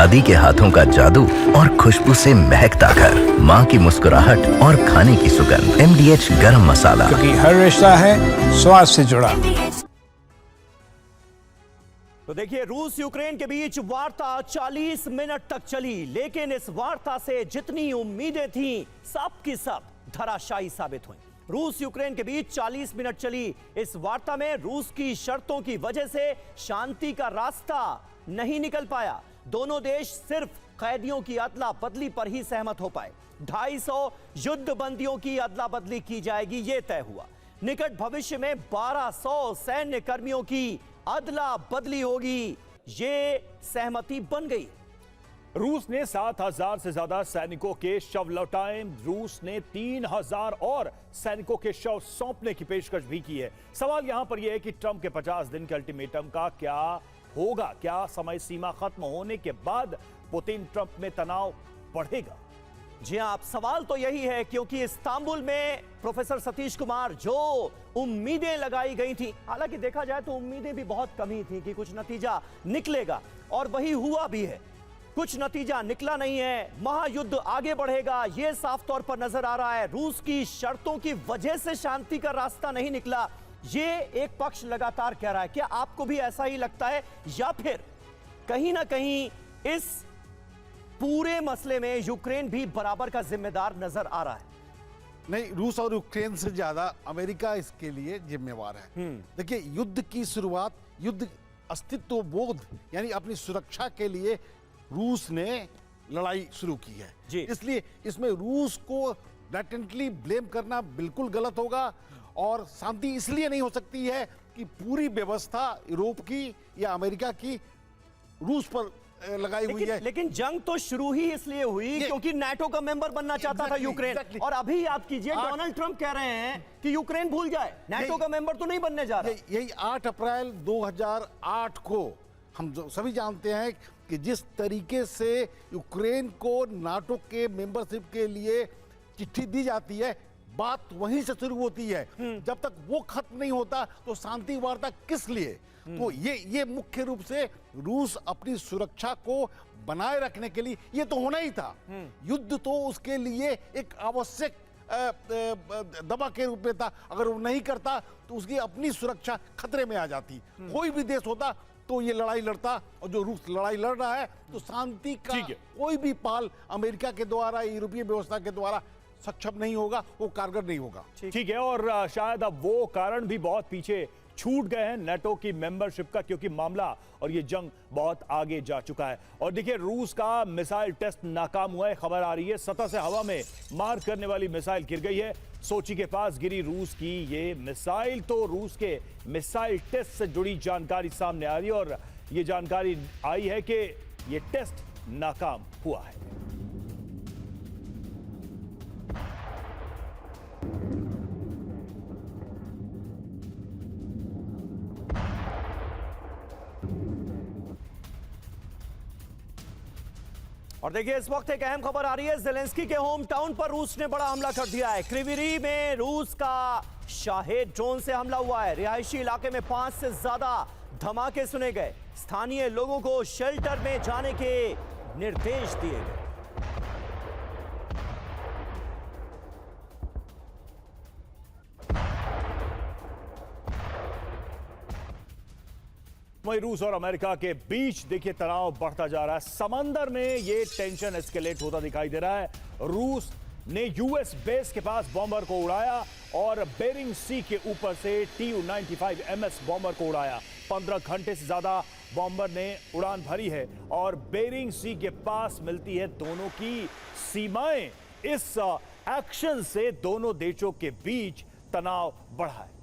दादी के हाथों का जादू और खुशबू से महकता घर, माँ की मुस्कुराहट और खाने की सुगंध। MDH गरम मसाला, क्योंकि हर रिश्ता है स्वाद से जुड़ा। तो देखिए, रूस यूक्रेन के बीच वार्ता 40 मिनट तक चली, लेकिन इस वार्ता से जितनी उम्मीदें थीं सब की सब धराशायी साबित हुई। रूस यूक्रेन के बीच 40 मिनट चली इस वार्ता में रूस की शर्तों की वजह से शांति का रास्ता नहीं निकल पाया। दोनों देश सिर्फ कैदियों की अदला बदली पर ही सहमत हो पाए। 250 युद्ध बंदियों की अदला बदली की जाएगी, यह तय हुआ। निकट भविष्य में 1200 सैन्य कर्मियों की अदला बदली होगी, ये सहमति बन गई। रूस ने 7,000 से ज्यादा सैनिकों के शव लौटाए। रूस ने 3,000 और सैनिकों के शव सौंपने की पेशकश भी की है। सवाल यहां पर यह है कि ट्रंप के 50 दिन के अल्टीमेटम का क्या होगा? क्या समय सीमा खत्म होने के बाद पुतिन ट्रंप में तनाव बढ़ेगा? जी हां, सवाल तो यही है, क्योंकि इस्तांबुल में प्रोफेसर सतीश कुमार जो उम्मीदें लगाई गई थी, हालांकि देखा जाए तो उम्मीदें भी बहुत कम ही थी कि कुछ नतीजा निकलेगा, और वही हुआ भी है। कुछ नतीजा निकला नहीं है। महायुद्ध आगे बढ़ेगा, यह साफ तौर पर नजर आ रहा है। रूस की शर्तों की वजह से शांति का रास्ता नहीं निकला, यह एक पक्ष लगातार कह रहा है। क्या आपको भी ऐसा ही लगता है, या फिर कहीं ना कहीं इस पूरे मसले में यूक्रेन भी बराबर का जिम्मेदार नजर आ रहा है? नहीं, रूस और यूक्रेन से ज्यादा अमेरिका इसके लिए जिम्मेवार है। देखिए, युद्ध की शुरुआत, युद्ध अस्तित्व बोध यानी अपनी सुरक्षा के लिए रूस ने लड़ाई शुरू की है जी। इसलिए इसमें रूस को लैटेंटली ब्लेम करना बिल्कुल गलत होगा, और शांति इसलिए नहीं हो सकती है कि पूरी व्यवस्था यूरोप की या अमेरिका की रूस पर लगाई हुई है। लेकिन जंग तो शुरू ही इसलिए हुई क्योंकि नाटो का मेंबर बनना चाहता था यूक्रेन। और अभी याद कीजिए, डोनाल्ड ट्रंप कह रहे हैं कि यूक्रेन भूल जाए, नाटो का मेंबर तो नहीं बनने जा रहा। यही 8 अप्रैल 2008 को हम सभी जानते हैं कि जिस तरीके से यूक्रेन को नाटो के मेंबरशिप के लिए चिट्ठी दी जाती है, बात वहीं से शुरू होती है। जब तक वो खत्म नहीं होता तो शांति वार्ता किस लिए? तो ये मुख्य रूप से रूस अपनी सुरक्षा को बनाए रखने के लिए, ये तो होना ही था। युद्ध तो उसके लिए एक आवश्यक दवा के रूप में था। अगर वो नहीं करता तो उसकी अपनी सुरक्षा खतरे में आ जाती। कोई भी देश होता तो ये लड़ाई लड़ता, और जो रूस लड़ाई लड़ रहा है तो शांति का कोई भी पाल अमेरिका के द्वारा, यूरोपीय व्यवस्था के द्वारा सक्षम नहीं होगा, वो कारगर नहीं होगा। ठीक है, और शायद अब वो कारण भी बहुत पीछे छूट गए हैं नाटो की मेंबरशिप का, क्योंकि मामला और ये जंग बहुत आगे जा चुका है। और देखिए, रूस का मिसाइल टेस्ट नाकाम हुआ है। खबर आ रही है सतह से हवा में मार करने वाली मिसाइल गिर गई है। सोची के पास गिरी रूस की ये मिसाइल। तो रूस के मिसाइल टेस्ट से जुड़ी जानकारी सामने आ रही है, और ये जानकारी आई है कि ये टेस्ट नाकाम हुआ है। और देखिए, इस वक्त एक अहम खबर आ रही है। ज़ेलेंस्की के होम टाउन पर रूस ने बड़ा हमला कर दिया है। क्रिविरी में रूस का शाहेद ड्रोन से हमला हुआ है। रिहायशी इलाके में 5 से ज्यादा धमाके सुने गए। स्थानीय लोगों को शेल्टर में जाने के निर्देश दिए गए। वहीं रूस और अमेरिका के बीच देखिए तनाव बढ़ता जा रहा है। समंदर में ये टेंशन एस्केलेट होता दिखाई दे रहा है। रूस ने यूएस बेस के पास बॉम्बर को उड़ाया और बेरिंग सी के ऊपर से Tu-95 MS बॉम्बर को उड़ाया। 15 घंटे से ज्यादा बॉम्बर ने उड़ान भरी है और बेरिंग सी के पास मिलती है दोनों की सीमाएं। इस एक्शन से दोनों देशों के बीच तनाव बढ़ा है।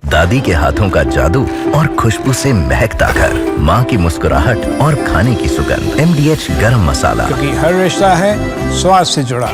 दादी के हाथों का जादू और खुशबू से महकता घर, माँ की मुस्कुराहट और खाने की सुगंध। MDH गरम मसाला, क्योंकि हर रिश्ता है स्वाद से जुड़ा।